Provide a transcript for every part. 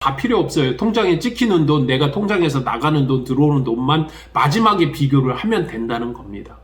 다 필요 없어요. 통장에 찍히는 돈, 내가 통장에서 나가는 돈, 들어오는 돈만 마지막에 비교를 하면 된다는 겁니다.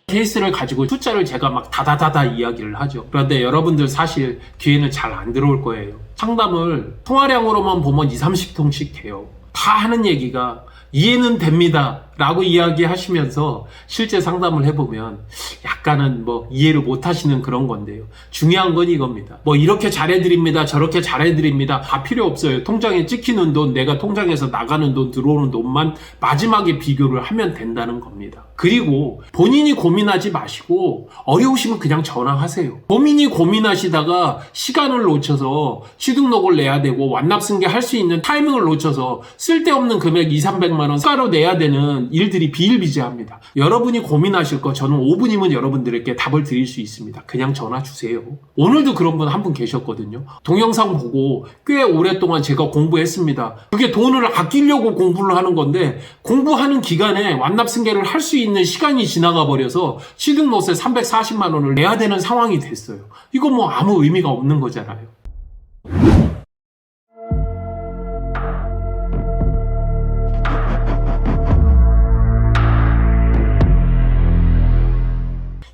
케이스를 가지고 숫자를 제가 막 다다다다 이야기를 하죠. 그런데 여러분들 사실 귀에는 잘 안 들어올 거예요. 상담을 통화량으로만 보면 20, 30통씩 해요. 다 하는 얘기가 이해는 됩니다 라고 이야기하시면서 실제 상담을 해보면 약간은 이해를 못 하시는 그런 건데요. 중요한 건 이겁니다. 이렇게 잘해드립니다, 저렇게 잘해드립니다, 다 필요 없어요. 통장에 찍히는 돈, 내가 통장에서 나가는 돈, 들어오는 돈만 마지막에 비교를 하면 된다는 겁니다. 그리고 본인이 고민하지 마시고 어려우시면 그냥 전화하세요. 본인이 고민하시다가 시간을 놓쳐서 취등록을 내야 되고 완납승계 할 수 있는 타이밍을 놓쳐서 쓸데없는 금액 2, 300만 원 추가로 내야 되는 일들이 비일비재합니다. 여러분이 고민하실 거 저는 5분이면 여러분들에게 답을 드릴 수 있습니다. 그냥 전화 주세요. 오늘도 그런 분 한 분 계셨거든요. 동영상 보고 꽤 오랫동안 제가 공부했습니다. 그게 돈을 아끼려고 공부를 하는 건데 공부하는 기간에 완납승계를 할 수 있는 시간이 지나가 버려서 취등록세 340만 원을 내야 되는 상황이 됐어요. 이거 아무 의미가 없는 거잖아요.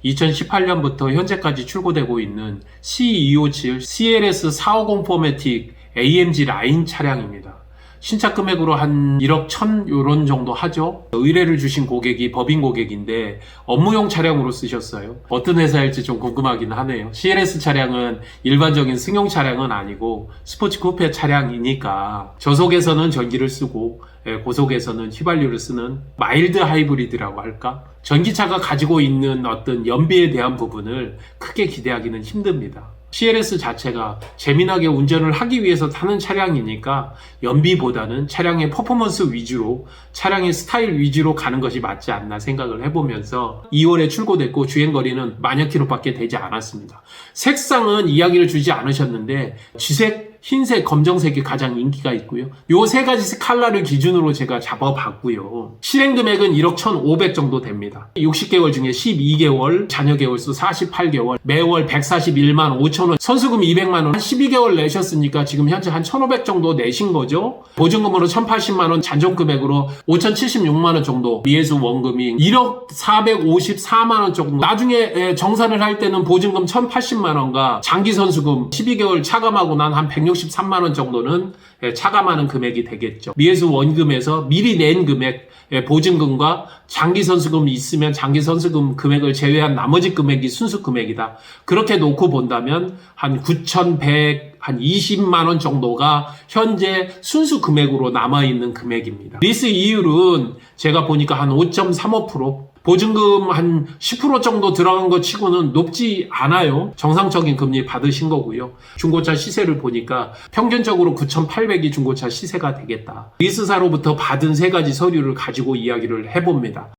(2018년부터) 현재까지 출고되고 있는 C257 CLS 450 포매틱 AMG 라인 차량입니다. 신차 금액으로 한 1억 1천 요런 정도 하죠. 의뢰를 주신 고객이 법인 고객인데 업무용 차량으로 쓰셨어요. 어떤 회사일지 좀 궁금하긴 하네요. CLS 차량은 일반적인 승용 차량은 아니고 스포츠 쿠페 차량이니까 저속에서는 전기를 쓰고 고속에서는 휘발유를 쓰는 마일드 하이브리드라고 할까? 전기차가 가지고 있는 어떤 연비에 대한 부분을 크게 기대하기는 힘듭니다. CLS 자체가 재미나게 운전을 하기 위해서 타는 차량이니까 연비보다는 차량의 퍼포먼스 위주로, 차량의 스타일 위주로 가는 것이 맞지 않나 생각을 해보면서 2월에 출고됐고 주행거리는 만여 킬로밖에 되지 않았습니다. 색상은 이야기를 주지 않으셨는데 쥐색, 흰색, 검정색이 가장 인기가 있고요. 요 세 가지 컬러를 기준으로 제가 잡아봤고요. 실행 금액은 1억 1,500 정도 됩니다. 60개월 중에 12개월, 자녀 개월수 48개월, 매월 141만 5천 원, 선수금 200만 원, 한 12개월 내셨으니까 지금 현재 한 1,500 정도 내신 거죠. 보증금으로 1,080만 원, 잔존 금액으로 5,076만 원 정도, 미해수 원금이 1억 454만 원 정도. 나중에 정산을 할 때는 보증금 1,080만 원과 장기 선수금 12개월 차감하고 난 한 163만 원 정도는 차감하는 금액이 되겠죠. 미해수 원금에서 미리 낸 금액, 보증금과 장기 선수금이 있으면 장기 선수금 금액을 제외한 나머지 금액이 순수 금액이다. 그렇게 놓고 본다면 한 9,100, 한 20만 원 정도가 현재 순수 금액으로 남아있는 금액입니다. 리스 이율은 제가 보니까 한 5.35%, 보증금 한 10% 정도 들어간 것 치고는 높지 않아요. 정상적인 금리 받으신 거고요. 중고차 시세를 보니까 평균적으로 9,800이 중고차 시세가 되겠다. 리스사로부터 받은 세 가지 서류를 가지고 이야기를 해봅니다.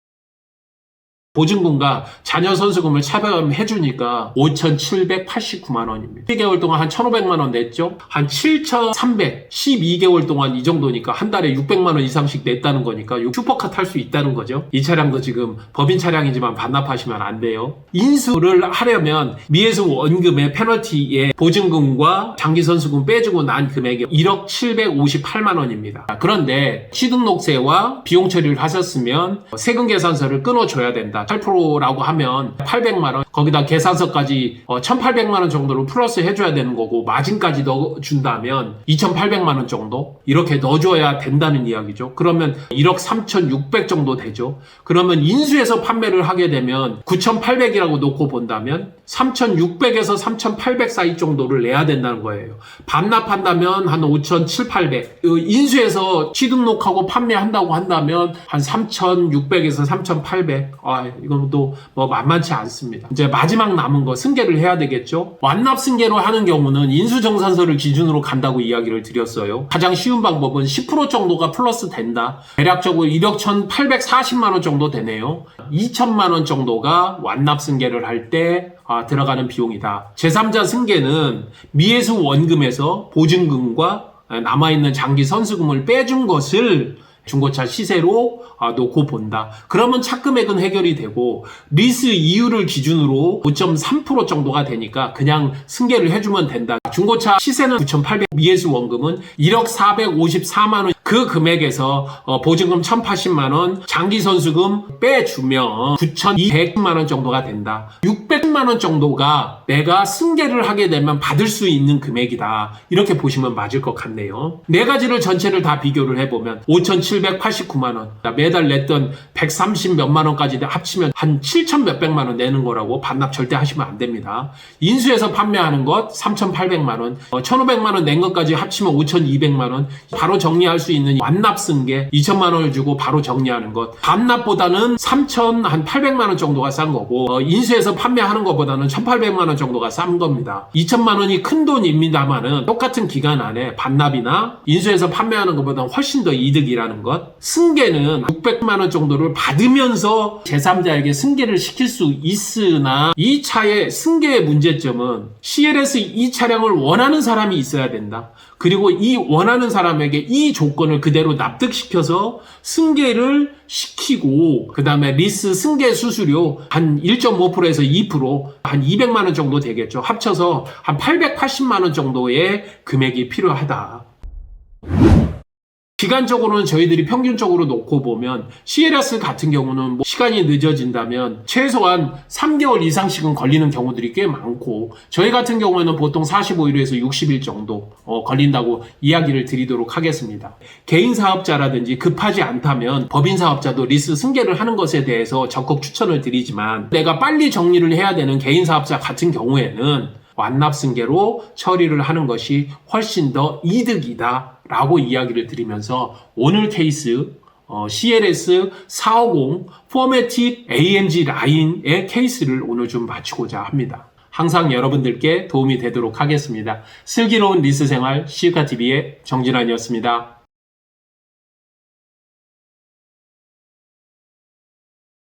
보증금과 자녀 선수금을 차감해주니까 5,789만 원입니다. 12개월 동안 한 1,500만 원 냈죠? 한 7,300, 12개월 동안 이 정도니까 한 달에 600만 원 이상씩 냈다는 거니까 슈퍼카 탈 수 있다는 거죠. 이 차량도 지금 법인 차량이지만 반납하시면 안 돼요. 인수를 하려면 미해수 원금의 페널티에 보증금과 장기 선수금 빼주고 난 금액이 1억 758만 원입니다. 그런데 취등록세와 비용 처리를 하셨으면 세금 계산서를 끊어줘야 된다. 8%라고 하면 800만 원, 거기다 계산서까지 1,800만 원 정도로 플러스 해줘야 되는 거고 마진까지 넣어준다면 2,800만 원 정도 이렇게 넣어줘야 된다는 이야기죠. 그러면 1억 3,600 정도 되죠. 그러면 인수해서 판매를 하게 되면 9,800이라고 놓고 본다면 3,600에서 3,800 사이 정도를 내야 된다는 거예요. 반납한다면 한 5,700, 인수해서 취등록하고 판매한다고 한다면 한 3,600에서 3,800. 이건 또 만만치 않습니다. 이제 마지막 남은 거 승계를 해야 되겠죠. 완납 승계로 하는 경우는 인수정산서를 기준으로 간다고 이야기를 드렸어요. 가장 쉬운 방법은 10% 정도가 플러스 된다. 대략적으로 1억 1,840만 원 정도 되네요. 2천만 원 정도가 완납 승계를 할 때 들어가는 비용이다. 제3자 승계는 미해수 원금에서 보증금과 남아있는 장기 선수금을 빼준 것을 중고차 시세로 놓고 본다. 그러면 차금액은 해결이 되고 리스 이율을 기준으로 5.3% 정도가 되니까 그냥 승계를 해주면 된다. 중고차 시세는 9,800, 미에스 원금은 1억 454만 원. 그 금액에서 보증금 1,080만 원, 장기선수금 빼주면 9,200만 원 정도가 된다. 600만 원 정도가 내가 승계를 하게 되면 받을 수 있는 금액이다. 이렇게 보시면 맞을 것 같네요. 네 가지를 전체를 다 비교를 해보면 5,789만 원, 매달 냈던 130 몇만 원까지 합치면 한 7천 몇백만 원 내는 거라고 반납 절대 하시면 안 됩니다. 인수해서 판매하는 것 3,800만 원, 1,500만 원 낸 것까지 합치면 5,200만 원, 바로 정리할 수 있는 완납 승계 2천만 원을 주고 바로 정리하는 것, 반납보다는 3,800만 원 정도가 싼 거고 인수해서 판매하는 것보다는 1,800만 원 정도가 싼 겁니다. 2천만 원이 큰 돈입니다만은 똑같은 기간 안에 반납이나 인수해서 판매하는 것보다는 훨씬 더 이득이라는 것. 승계는 600만 원 정도를 받으면서 제3자에게 승계를 시킬 수 있으나 이 차의 승계의 문제점은 CLS 이 차량을 원하는 사람이 있어야 된다. 그리고 이 원하는 사람에게 이 조건을 그대로 납득시켜서 승계를 시키고 그 다음에 리스 승계 수수료 한 1.5%에서 2%, 한 200만 원 정도 되겠죠. 합쳐서 한 880만 원 정도의 금액이 필요하다. 기간적으로는 저희들이 평균적으로 놓고 보면 CLS 같은 경우는 시간이 늦어진다면 최소한 3개월 이상씩은 걸리는 경우들이 꽤 많고 저희 같은 경우에는 보통 45일에서 60일 정도 걸린다고 이야기를 드리도록 하겠습니다. 개인 사업자라든지 급하지 않다면 법인 사업자도 리스 승계를 하는 것에 대해서 적극 추천을 드리지만 내가 빨리 정리를 해야 되는 개인 사업자 같은 경우에는 완납 승계로 처리를 하는 것이 훨씬 더 이득이다 라고 이야기를 드리면서 오늘 케이스 CLS 450 포매틱 AMG 라인의 케이스를 오늘 좀 마치고자 합니다. 항상 여러분들께 도움이 되도록 하겠습니다. 슬기로운 리스 생활 시우카TV의 정진환이었습니다.